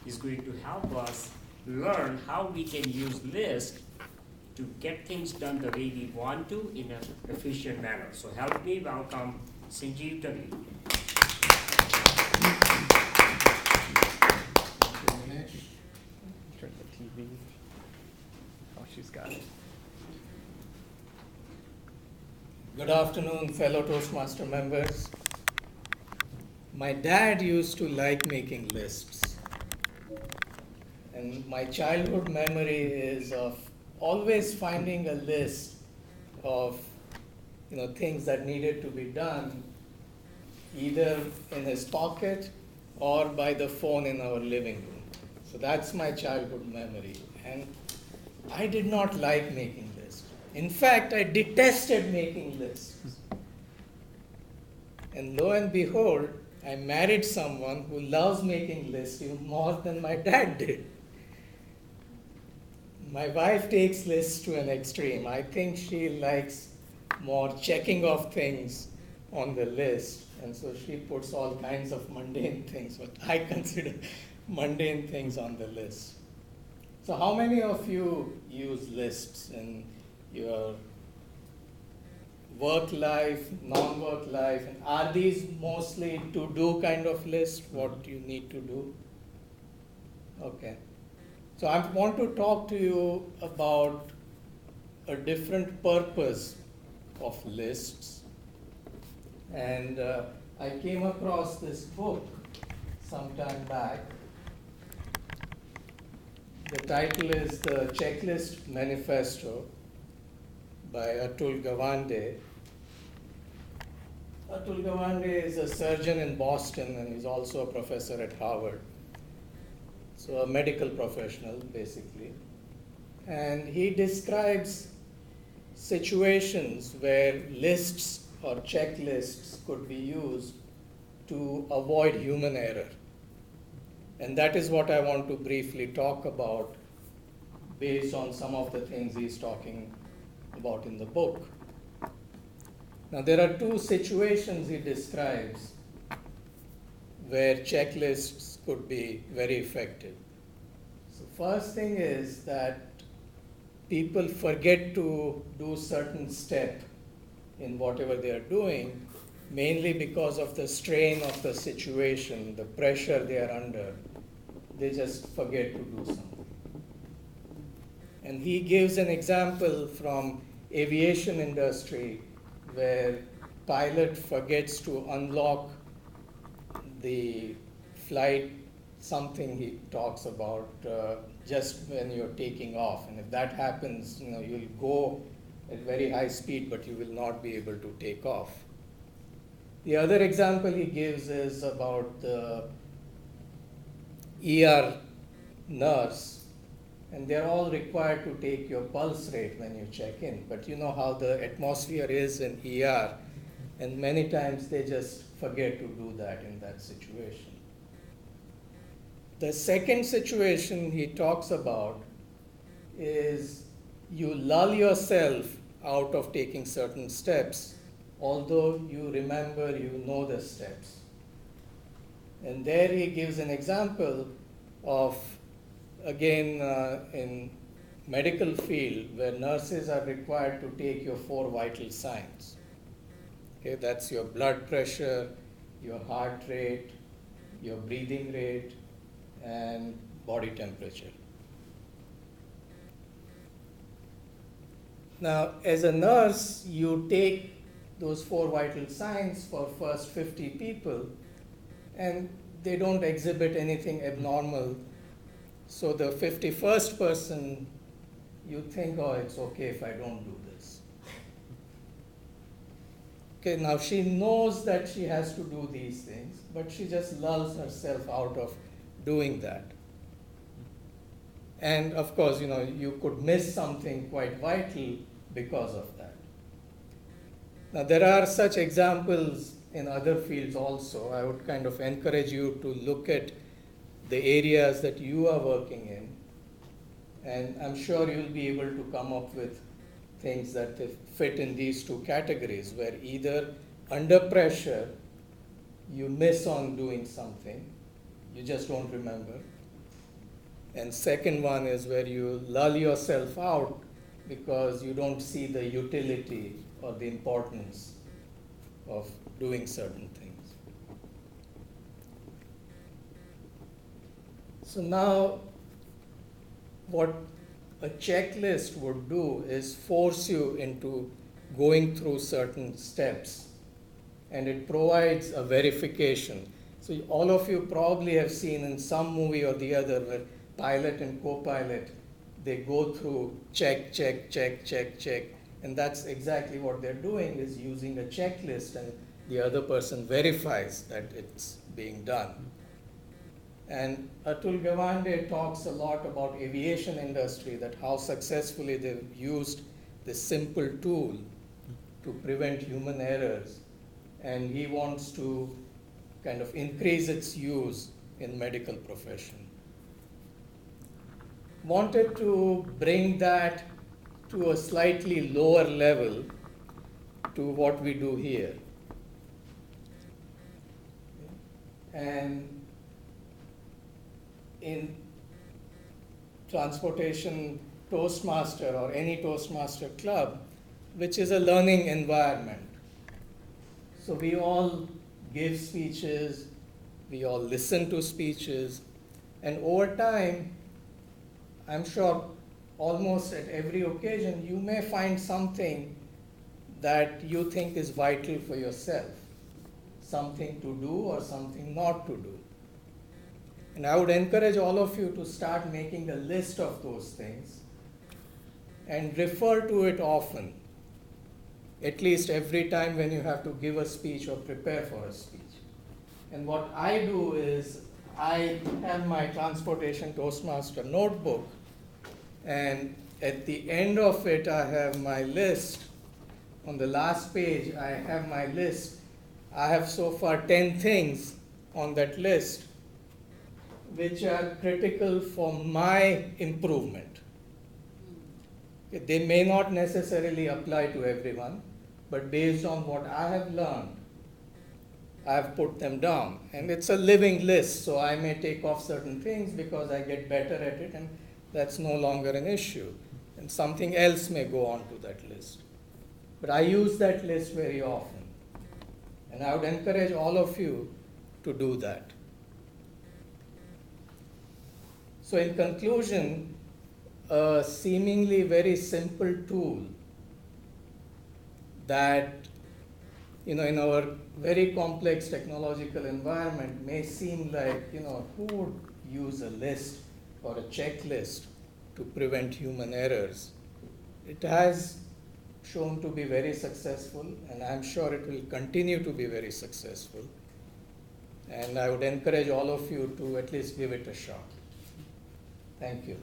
is going to help us learn how we can use lists to get things done the way we want to in an efficient manner. So help me welcome Sanjiv to me. Turn the TV. Oh, she's got it. Good afternoon, fellow Toastmaster members. My dad used to like making lists. And my childhood memory is of always finding a list of things that needed to be done, either in his pocket or by the phone in our living room. So that's my childhood memory. And I did not like making lists. In fact, I detested making lists. And lo and behold, I married someone who loves making lists even more than my dad did. My wife takes lists to an extreme. I think she likes more checking off things on the list. And so she puts all kinds of mundane things, what I consider mundane things on the list. So how many of you use lists in your work life, non-work life? And are these mostly to-do kind of lists, what you need to do? Okay. So I want to talk to you about a different purpose of lists. And I came across this book some time back. The title is The Checklist Manifesto by Atul Gawande. Atul Gawande is a surgeon in Boston and he's also a professor at Harvard. So a medical professional, basically. And he describes situations where lists or checklists could be used to avoid human error. And that is what I want to briefly talk about based on some of the things he's talking about in the book. Now, there are two situations he describes where checklists could be very effective. So first thing is that people forget to do certain step in whatever they are doing, mainly because of the strain of the situation, the pressure they are under. They just forget to do something. And he gives an example from aviation industry where pilot forgets to unlock the flight, something he talks about just when you're taking off. And if that happens, you'll go at very high speed, but you will not be able to take off. The other example he gives is about the ER nurse, and they're all required to take your pulse rate when you check in. But you know how the atmosphere is in ER, and many times they just forget to do that in that situation. The second situation he talks about is you lull yourself out of taking certain steps, although you remember, you know the steps. And there he gives an example of, again, in medical field, where nurses are required to take your 4 vital signs. Okay, that's your blood pressure, your heart rate, your breathing rate, and body temperature. Now, as a nurse, you take those 4 vital signs for first 50 people, and they don't exhibit anything abnormal. So the 51st person, you think, oh, it's okay if I don't do this. Okay, now she knows that she has to do these things, but she just lulls herself out of doing that. And of course, you could miss something quite vital because of that. Now, there are such examples in other fields also. I would kind of encourage you to look at the areas that you are working in, and I'm sure you'll be able to come up with things that fit in these two categories, where either under pressure you miss on doing something, you just don't remember, And second one is where you lull yourself out because you don't see the utility or the importance of doing certain things. So now, what a checklist would do is force you into going through certain steps, and it provides a verification. So all of you probably have seen in some movie or the other where pilot and co-pilot, they go through check, check, check, check, check, and that's exactly what they're doing, is using a checklist, and the other person verifies that it's being done. And Atul Gawande talks a lot about aviation industry, that how successfully they've used this simple tool to prevent human errors. And he wants to kind of increase its use in medical profession. Wanted to bring that to a slightly lower level to what we do here. And in transportation Toastmaster or any Toastmaster club, which is a learning environment. So we all give speeches, we all listen to speeches, and over time, I'm sure almost at every occasion, you may find something that you think is vital for yourself, something to do or something not to do. And I would encourage all of you to start making a list of those things and refer to it often, at least every time when you have to give a speech or prepare for a speech. And what I do is I have my Transportation Toastmaster notebook, and at the end of it I have my list. On the last page I have my list. I have so far 10 things on that list which are critical for my improvement. They may not necessarily apply to everyone, but based on what I have learned, I have put them down. And it's a living list, so I may take off certain things because I get better at it, and that's no longer an issue. And something else may go on to that list. But I use that list very often. And I would encourage all of you to do that. So in conclusion, a seemingly very simple tool that, in our very complex technological environment may seem like, who would use a list or a checklist to prevent human errors? It has shown to be very successful, and I'm sure it will continue to be very successful. And I would encourage all of you to at least give it a shot. Thank you.